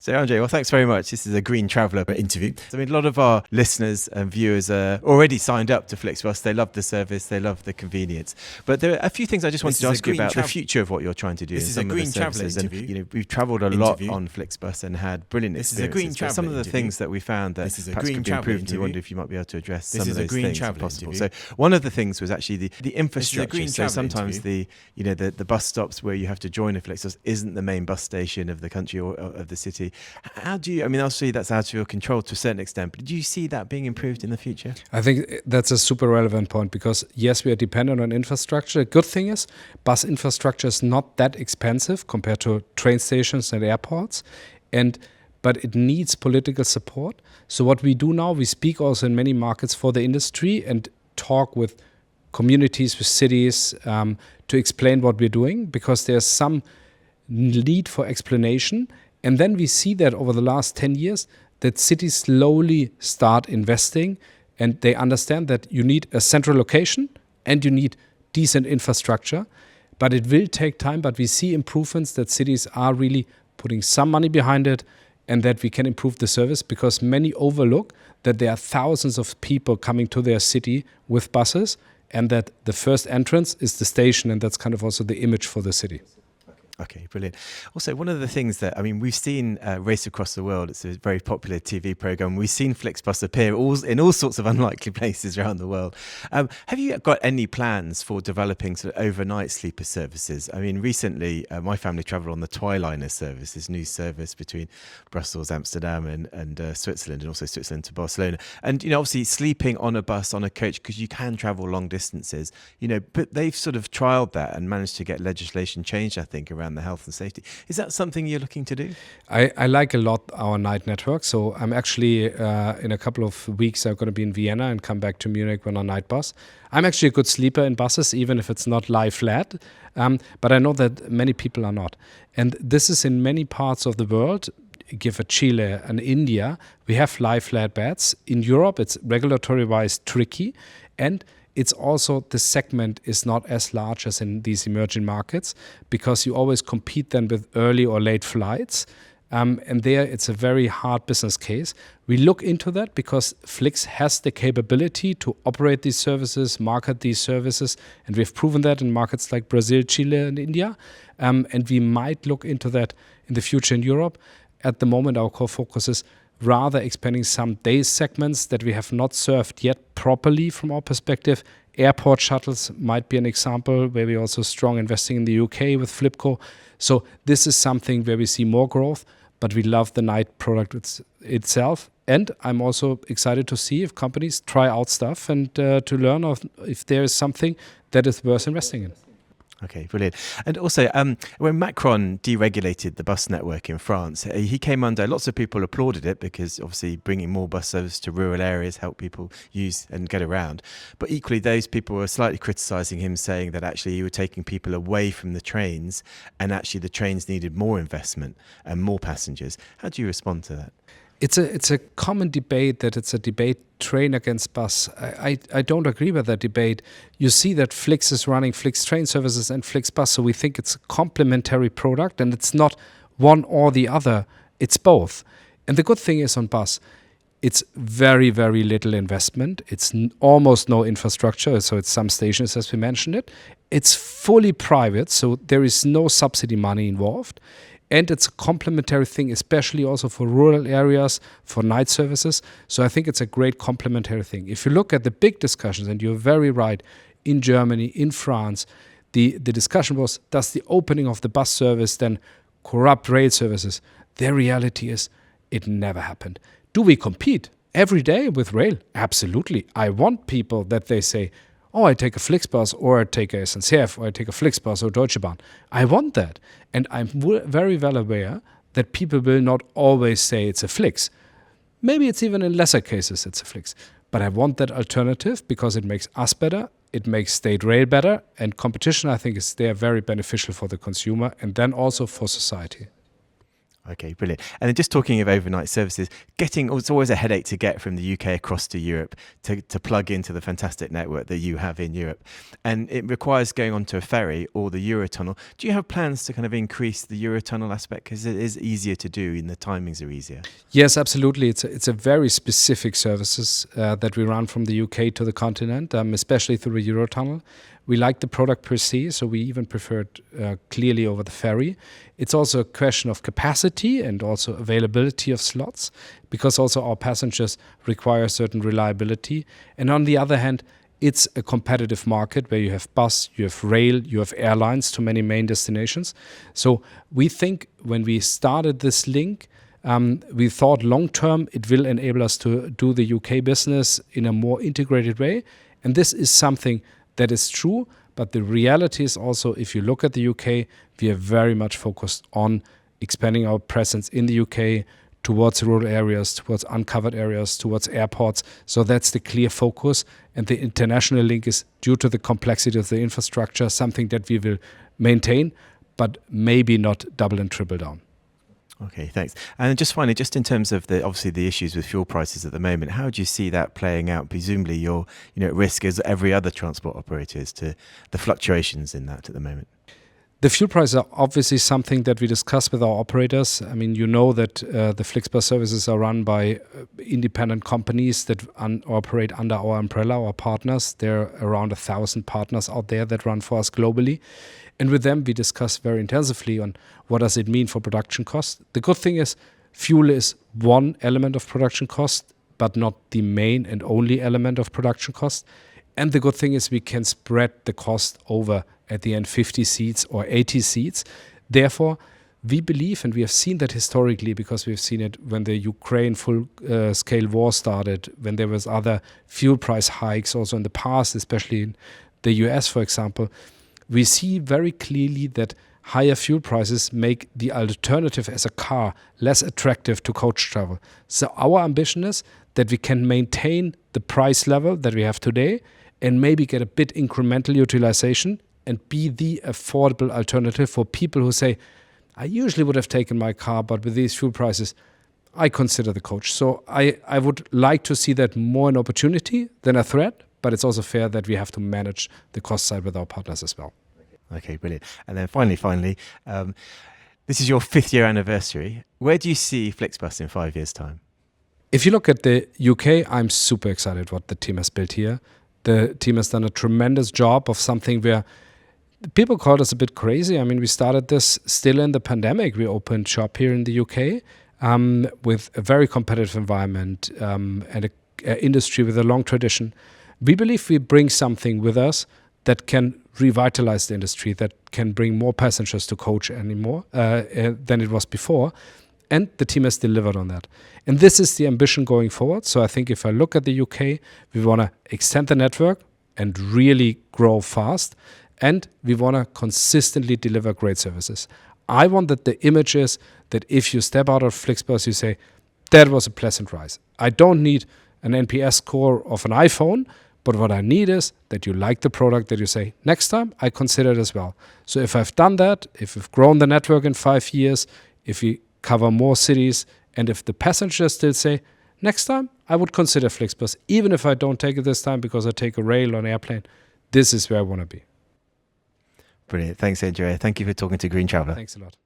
So, Andre, well, thanks very much. This is a Green Traveller interview. I mean, a lot of our listeners and viewers are already signed up to Flixbus. They love the service. They love the convenience. But there are a few things I just wanted to ask you about the future of what you're trying to do. This is a Green Traveller interview. And, we've travelled a lot on Flixbus and had brilliant experiences. But some of the things that we found that perhaps could be improved, we wondered if you might be able to address some of those things if possible. So one of the things was actually the infrastructure. So sometimes the bus stops where you have to join a Flixbus isn't the main bus station of the country or of the city. How do you, obviously that's out of your control to a certain extent, but do you see that being improved in the future? I think that's a super relevant point because, yes, we are dependent on infrastructure. The good thing is bus infrastructure is not that expensive compared to train stations and airports, but it needs political support. So what we do now, we speak also in many markets for the industry and talk with communities, with cities to explain what we're doing because there's some need for explanation. And then we see that over the last 10 years that cities slowly start investing and they understand that you need a central location and you need decent infrastructure. But it will take time, but we see improvements that cities are really putting some money behind it and that we can improve the service because many overlook that there are thousands of people coming to their city with buses and that the first entrance is the station and that's kind of also the image for the city. Okay, brilliant. Also, one of the things that, we've seen Race Across the World. It's a very popular TV program. We've seen Flixbus appear in all sorts of unlikely places around the world. Have you got any plans for developing sort of overnight sleeper services? Recently, my family travelled on the Twiliner service, this new service between Brussels, Amsterdam and Switzerland, and also Switzerland to Barcelona. And, obviously sleeping on a bus, on a coach, because you can travel long distances, but they've sort of trialled that and managed to get legislation changed, I think, around the health and safety. Is that something you're looking to do? I like a lot our night network. So I'm actually in a couple of weeks I'm going to be in Vienna and come back to Munich on a night bus. I'm actually a good sleeper in buses, even if it's not lie flat. But I know that many people are not. And this is in many parts of the world. Give a Chile and India, we have lie flat beds. In Europe, it's regulatory wise tricky. And it's also the segment is not as large as in these emerging markets because you always compete then with early or late flights. And there it's a very hard business case. We look into that because Flix has the capability to operate these services, market these services. And we've proven that in markets like Brazil, Chile and India. And we might look into that in the future in Europe. At the moment, our core focus is rather expanding some day segments that we have not served yet properly from our perspective. Airport shuttles might be an example where we're also strong investing in the UK with Flipco. So this is something where we see more growth, but we love the night product itself. And I'm also excited to see if companies try out stuff and to learn if there is something that is worth investing in. Okay, brilliant. And also, when Macron deregulated the bus network in France, he came under, lots of people applauded it because obviously bringing more bus service to rural areas help people use and get around. But equally, those people were slightly criticising him, saying that actually you were taking people away from the trains and actually the trains needed more investment and more passengers. How do you respond to that? It's a common debate that it's a debate train against bus. I don't agree with that debate. You see that Flix is running Flixtrain services and Flixbus, so we think it's a complementary product and it's not one or the other. It's both. And the good thing is on bus, it's very, very little investment. It's almost no infrastructure, so it's some stations as we mentioned it. It's fully private, so there is no subsidy money involved. And it's a complementary thing, especially also for rural areas, for night services. So I think it's a great complementary thing. If you look at the big discussions, and you're very right, in Germany, in France, the discussion was, does the opening of the bus service then corrupt rail services? The reality is, it never happened. Do we compete every day with rail? Absolutely. I want people that they say, oh, I take a Flixbus or I take a SNCF or I take a Flixbus or Deutsche Bahn. I want that. And I'm very well aware that people will not always say it's a Flix. Maybe it's even in lesser cases it's a Flix. But I want that alternative because it makes us better, it makes state rail better, and competition, I think, is there very beneficial for the consumer and then also for society. Okay, brilliant. And then just talking of overnight services, it's always a headache to get from the UK across to Europe to plug into the fantastic network that you have in Europe. And it requires going onto a ferry or the Eurotunnel. Do you have plans to kind of increase the Eurotunnel aspect? Because it is easier to do and the timings are easier. Yes, absolutely. It's a very specific services that we run from the UK to the continent, especially through the Eurotunnel. We like the product per se, so we even prefer it clearly over the ferry. It's also a question of capacity and also availability of slots, because also our passengers require certain reliability. And on the other hand, it's a competitive market where you have bus, you have rail, you have airlines to many main destinations. So we think when we started this link, we thought long term it will enable us to do the UK business in a more integrated way. And this is something that is true, but the reality is also, if you look at the UK, we are very much focused on expanding our presence in the UK towards rural areas, towards uncovered areas, towards airports. So that's the clear focus. And the international link is, due to the complexity of the infrastructure, something that we will maintain, but maybe not double and triple down. Okay, thanks. And just finally, just in terms of obviously the issues with fuel prices at the moment, how do you see that playing out? Presumably you're at risk, as every other transport operator is, to the fluctuations in that at the moment. The fuel prices are obviously something that we discuss with our operators. I mean, you know that the Flixbus services are run by independent companies that operate under our umbrella, our partners. There are around 1,000 partners out there that run for us globally. And with them, we discuss very intensively on what does it mean for production costs. The good thing is fuel is one element of production cost, but not the main and only element of production cost. And the good thing is we can spread the cost over, at the end, 50 seats or 80 seats. Therefore, we believe, and we have seen that historically, because we've seen it when the Ukraine full-scale war started, when there was other fuel price hikes also in the past, especially in the US, for example. We see very clearly that higher fuel prices make the alternative as a car less attractive to coach travel. So our ambition is that we can maintain the price level that we have today and maybe get a bit incremental utilization and be the affordable alternative for people who say, I usually would have taken my car, but with these fuel prices, I consider the coach. So I would like to see that more an opportunity than a threat. But it's also fair that we have to manage the cost side with our partners as well. Okay, brilliant. And then finally, this is your 5th year anniversary. Where do you see Flixbus in 5 years' time? If you look at the UK, I'm super excited what the team has built here. The team has done a tremendous job of something where people called us a bit crazy. I mean, we started this still in the pandemic. We opened shop here in the UK with a very competitive environment and an industry with a long tradition. We believe we bring something with us that can revitalize the industry, that can bring more passengers to coach anymore than it was before. And the team has delivered on that. And this is the ambition going forward. So I think if I look at the UK, we want to extend the network and really grow fast. And we want to consistently deliver great services. I want that the image is that if you step out of Flixbus, you say, that was a pleasant rise. I don't need an NPS score of an iPhone, but what I need is that you like the product, that you say, next time I consider it as well. So if I've done that, if we've grown the network in 5 years, if we cover more cities, and if the passengers still say, next time I would consider Flixbus, even if I don't take it this time because I take a rail or an airplane, this is where I want to be. Brilliant. Thanks, Andre. Thank you for talking to Green Traveller. Thanks a lot.